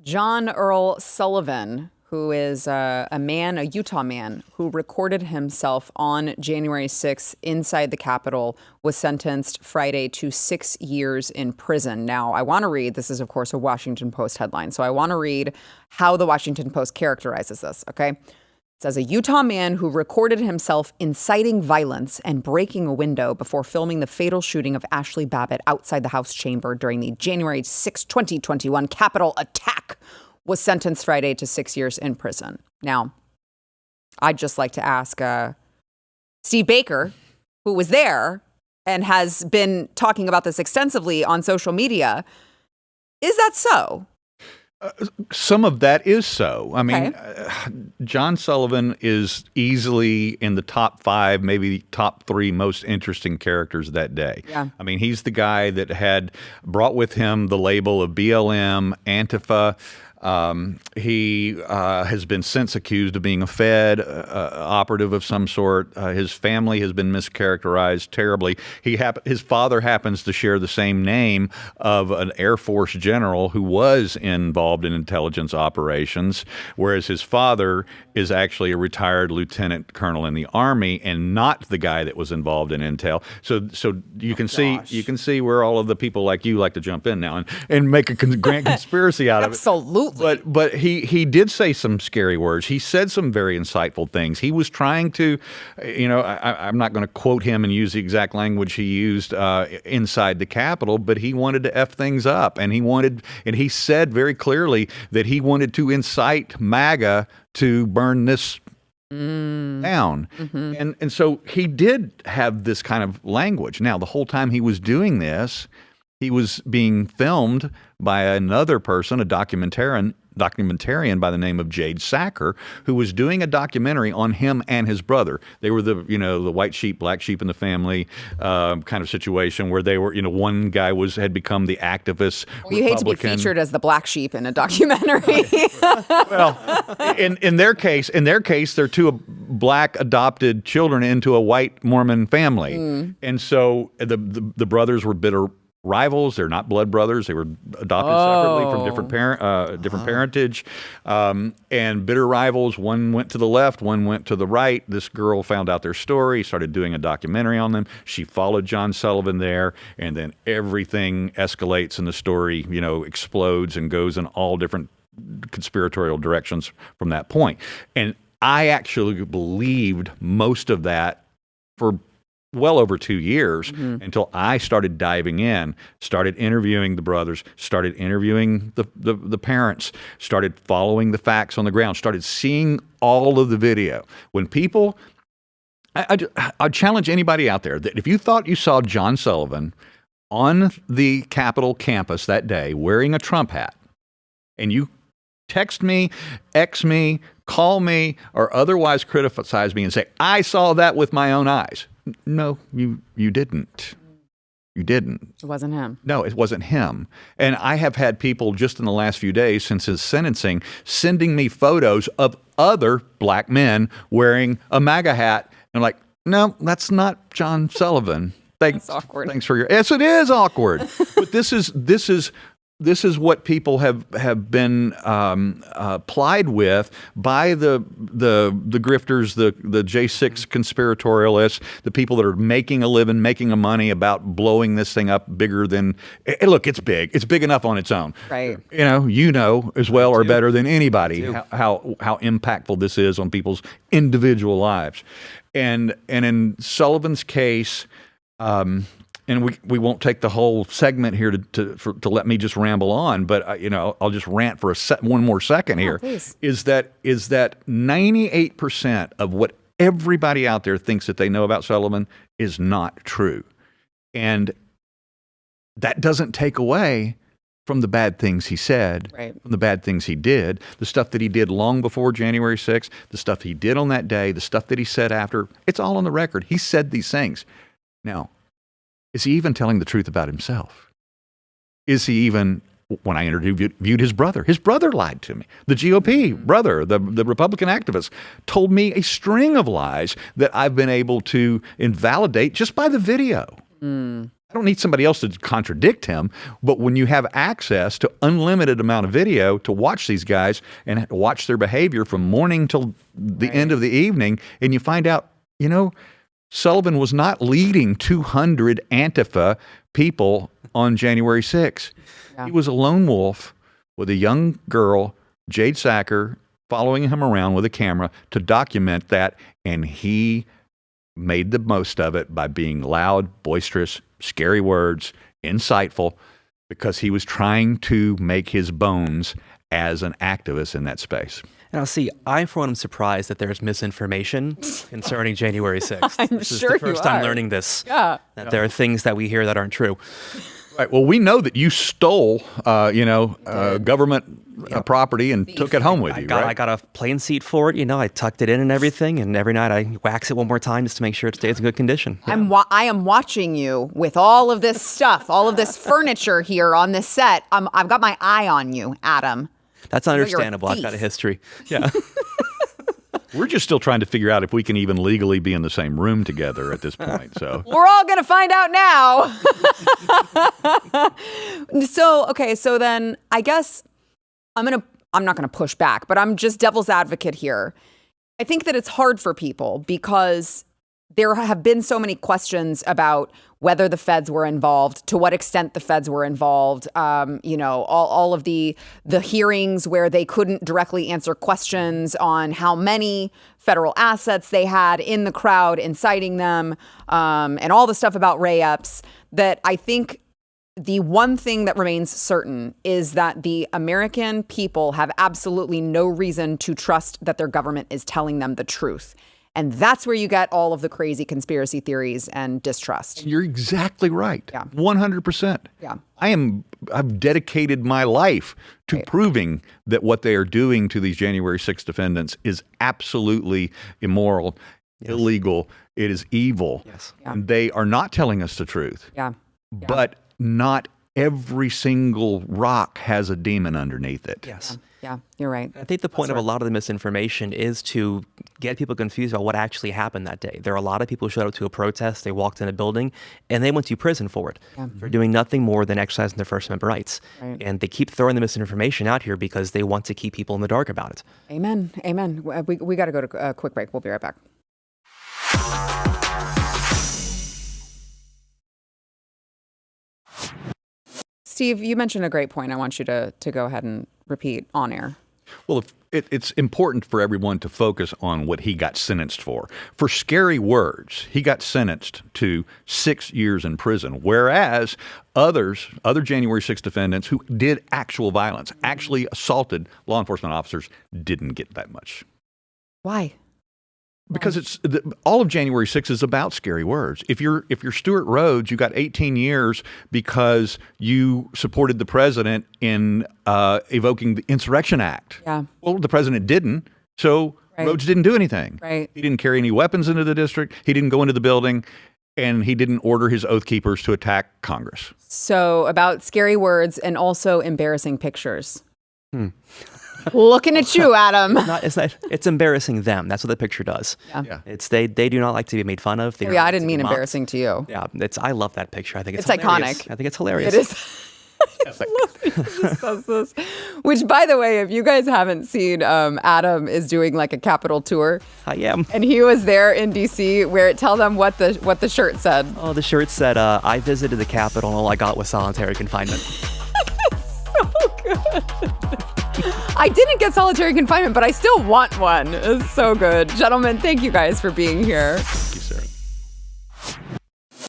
John Earle Sullivan, who is a Utah man, who recorded himself on January 6th inside the Capitol, was sentenced Friday to 6 years in prison. Now, I want to read, this is, of course, a Washington Post headline, so I want to read how the Washington Post characterizes this, okay? It says, a Utah man who recorded himself inciting violence and breaking a window before filming the fatal shooting of Ashley Babbitt outside the House chamber during the January 6, 2021 Capitol attack was sentenced Friday to 6 years in prison. Now, I'd just like to ask Steve Baker, who was there and has been talking about this extensively on social media, is that so? Some of that is so. I mean, John Sullivan is easily in the top 5, maybe top 3 most interesting characters that day. Yeah. I mean, he's the guy that had brought with him the label of BLM, Antifa. He has been since accused of being a Fed operative of some sort. His family has been mischaracterized terribly. His father happens to share the same name of an Air Force general who was involved in intelligence operations, whereas his father is actually a retired lieutenant colonel in the Army and not the guy that was involved in intel. So you can see where all of the people like you like to jump in now and make a grand conspiracy out of it. Absolutely. But he did say some scary words. He said some very insightful things. He was trying to, I'm not going to quote him and use the exact language he used inside the Capitol, but he wanted to F things up. And he said very clearly that he wanted to incite MAGA to burn this down. Mm-hmm. And so he did have this kind of language. Now, the whole time he was doing this, he was being filmed by another person, a documentarian by the name of J6er, who was doing a documentary on him and his brother. They were the white sheep, black sheep in the family kind of situation where they were, one guy had become the activist Republican. You hate to be featured as the black sheep in a documentary. Well, in their case, they're 2 black adopted children into a white Mormon family. And so the brothers were bitter rivals. They're not blood brothers. They were adopted separately from different parentage, and bitter rivals. One went to the left, one went to the right. This girl found out their story, started doing a documentary on them. She followed John Sullivan there, and then everything escalates, and the story, explodes and goes in all different conspiratorial directions from that point. And I actually believed most of that for well over 2 years until I started diving in, started interviewing the brothers, started interviewing the parents, started following the facts on the ground, started seeing all of the video. When people, I'd challenge anybody out there that if you thought you saw John Sullivan on the Capitol campus that day wearing a Trump hat, and you text me, X me, call me, or otherwise criticize me and say, I saw that with my own eyes. No, you didn't. You didn't. It wasn't him. No, it wasn't him. And I have had people just in the last few days since his sentencing sending me photos of other black men wearing a MAGA hat. And I'm like, no, that's not John Sullivan. That's awkward. Thanks for yes, it is awkward. But this is what people have been plied with by the grifters, the J6 conspiratorialists, the people that are making a living, making a money about blowing this thing up bigger than. Look, it's big. It's big enough on its own. Right. You know as well or better than anybody how impactful this is on people's individual lives, and in Sullivan's case. And we won't take the whole segment here to let me just ramble on, but I'll just rant for one more second here. Please. Is that 98% of what everybody out there thinks that they know about Sullivan is not true, and that doesn't take away from the bad things he said, right, from the bad things he did, the stuff that he did long before January 6th, the stuff he did on that day, the stuff that he said after. It's all on the record. He said these things. Now, is he even telling the truth about himself? Is he even, when I interviewed his brother lied to me. The GOP brother, the Republican activist, told me a string of lies that I've been able to invalidate just by the video. I don't need somebody else to contradict him. But when you have access to unlimited amount of video to watch these guys and watch their behavior from morning till the end of the evening, and you find out, Sullivan was not leading 200 Antifa people on January 6th. Yeah. He was a lone wolf with a young girl, J6er, following him around with a camera to document that, and he made the most of it by being loud, boisterous, scary words, insightful, because he was trying to make his bones as an activist in that space. Now, see, I, for one, am surprised that there's misinformation concerning January 6th. This is the first time learning this. Yeah. That there are things that we hear that aren't true. Right. Well, we know that you stole, government property and took it home with you, right? I got a plane seat for it. I tucked it in and everything, and every night I wax it one more time just to make sure it stays in good condition. I am watching you with all of this stuff, all of this furniture here on this set. I've got my eye on you, Adam. That's understandable. I've got a history. Yeah. We're just still trying to figure out if we can even legally be in the same room together at this point. So we're all going to find out now. So then I guess I'm not going to push back, but I'm just devil's advocate here. I think that it's hard for people because there have been so many questions about whether the feds were involved, to what extent the feds were involved, all of the hearings where they couldn't directly answer questions on how many federal assets they had in the crowd inciting them, and all the stuff about Ray-Epps, that I think the one thing that remains certain is that the American people have absolutely no reason to trust that their government is telling them the truth. And that's where you get all of the crazy conspiracy theories and distrust. You're exactly right. Yeah. 100%. Yeah. I've dedicated my life to proving that what they are doing to these January 6th defendants is absolutely immoral, illegal. It is evil. Yes. Yeah. And they are not telling us the truth. Yeah. But not every single rock has a demon underneath it. Yes. Yeah, you're right. I think the point of a lot of the misinformation is to get people confused about what actually happened that day. There are a lot of people who showed up to a protest, they walked in a building, and they went to prison for it. Yeah. They're doing nothing more than exercising their First Amendment rights. Right. And they keep throwing the misinformation out here because they want to keep people in the dark about it. Amen. Amen. We got to go to a quick break. We'll be right back. Steve, you mentioned a great point. I want you to go ahead and repeat on air. Well, it's important for everyone to focus on what he got sentenced for. For scary words, he got sentenced to 6 years in prison, whereas other January 6th defendants who did actual violence, actually assaulted law enforcement officers, didn't get that much. Why? Because all of January 6th is about scary words. If you're Stuart Rhodes, you got 18 years because you supported the president in evoking the Insurrection Act. Yeah. Well, the president didn't, so Rhodes didn't do anything. Right. He didn't carry any weapons into the district. He didn't go into the building, and he didn't order his Oath Keepers to attack Congress. So about scary words and also embarrassing pictures. Looking at you, Adam. It's embarrassing them. That's what the picture does. Yeah. They do not like to be made fun of. I didn't mean embarrassing to you. Yeah, I love that picture. I think it's hilarious. Iconic. I think it's hilarious. It is. I love that he says this. Which, by the way, if you guys haven't seen, Adam is doing like a Capitol tour. I am. And he was there in D.C. where tell them what the shirt said. Oh, the shirt said, I visited the Capitol and all I got was solitary confinement. So good. I didn't get solitary confinement, but I still want one. It's so good. Gentlemen, thank you guys for being here. Thank you